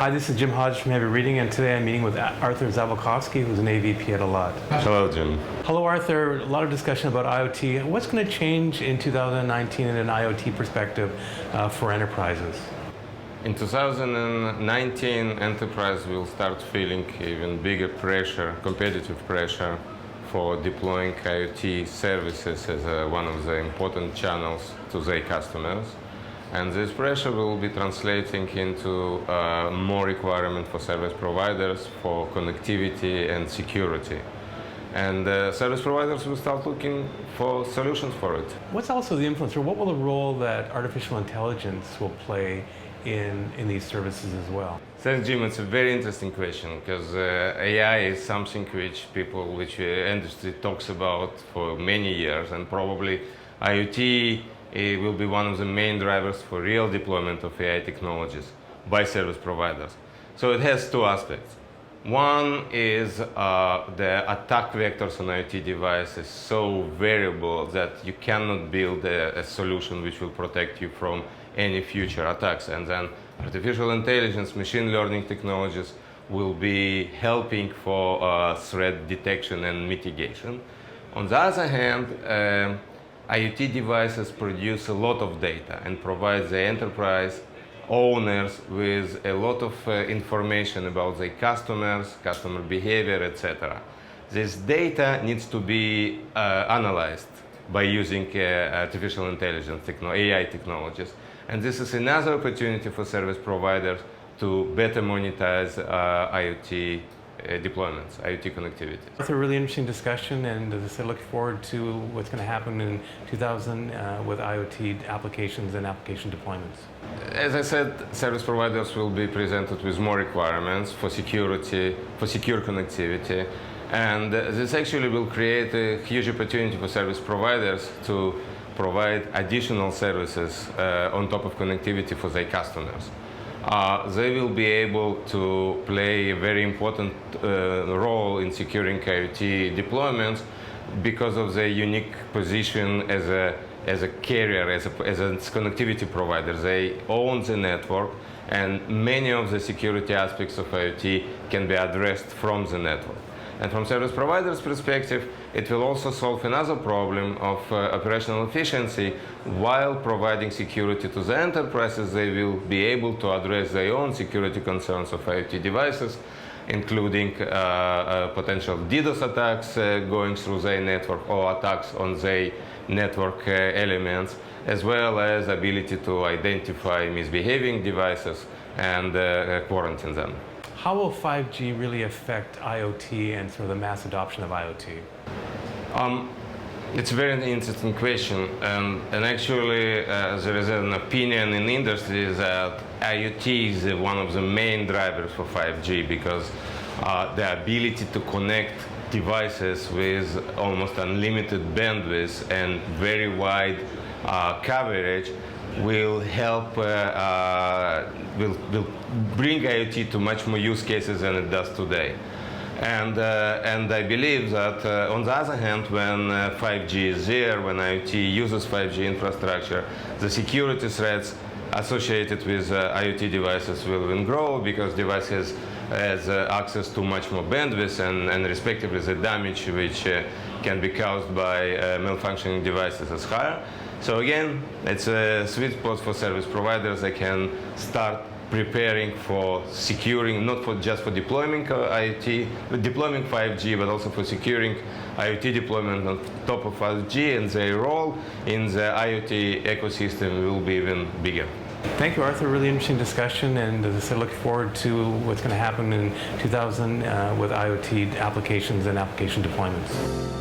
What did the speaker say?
Hi, this is Jim Hodges from Heavy Reading, and today I'm meeting with Arthur Zavalkovsky, who's an AVP at Allot. Hello, Jim. Hello, Arthur. A lot of discussion about IoT. What's going to change in 2019 in an IoT perspective for enterprises? In 2019, enterprise will start feeling even bigger pressure, competitive pressure, for deploying IoT services as one of the important channels to their customers. And this pressure will be translating into more requirement for service providers for connectivity and security. And service providers will start looking for solutions for it. What's also the influence, or what will the role that artificial intelligence will play in these services as well? Thanks, Jim. It's a very interesting question because AI is something which industry talks about for many years, and probably IoT will be one of the main drivers for real deployment of AI technologies by service providers. So it has two aspects. One is the attack vectors on IoT devices so variable that you cannot build a solution which will protect you from any future attacks. And then artificial intelligence, machine learning technologies will be helping for threat detection and mitigation. On the other hand, IoT devices produce a lot of data and provide the enterprise owners with a lot of information about their customers, customer behavior, etc. This data needs to be analyzed by using artificial intelligence, AI technologies. And this is another opportunity for service providers to better monetize IoT deployments, IoT connectivity. It's a really interesting discussion, and as I said, look forward to what's going to happen in 2000 with IoT applications and application deployments. As I said, service providers will be presented with more requirements for security, for secure connectivity, and this actually will create a huge opportunity for service providers to provide additional services on top of connectivity for their customers. They will be able to play a very important role in securing IoT deployments because of their unique position as a carrier, as a connectivity provider. They own the network, and many of the security aspects of IoT can be addressed from the network. And from service providers' perspective, it will also solve another problem of operational efficiency. While providing security to the enterprises, they will be able to address their own security concerns of IoT devices, including potential DDoS attacks going through their network or attacks on their network elements, as well as ability to identify misbehaving devices and quarantine them. How will 5G really affect IoT and sort of the mass adoption of IoT? It's a very interesting question, and actually there is an opinion in the industry that IoT is one of the main drivers for 5G because the ability to connect devices with almost unlimited bandwidth and very wide coverage will help, will bring IoT to much more use cases than it does today. And I believe that on the other hand, when 5G is there, when IoT uses 5G infrastructure, the security threats associated with IoT devices will even grow because devices has access to much more bandwidth, and respectively the damage which can be caused by malfunctioning devices is higher. So again, it's a sweet spot for service providers. They can start preparing for securing, not for just for deploying IoT, deploying 5G, but also for securing IoT deployment on top of 5G, and their role in the IoT ecosystem will be even bigger. Thank you, Arthur. Really interesting discussion, and as I said, look forward to what's going to happen in 2000 with IoT applications and application deployments.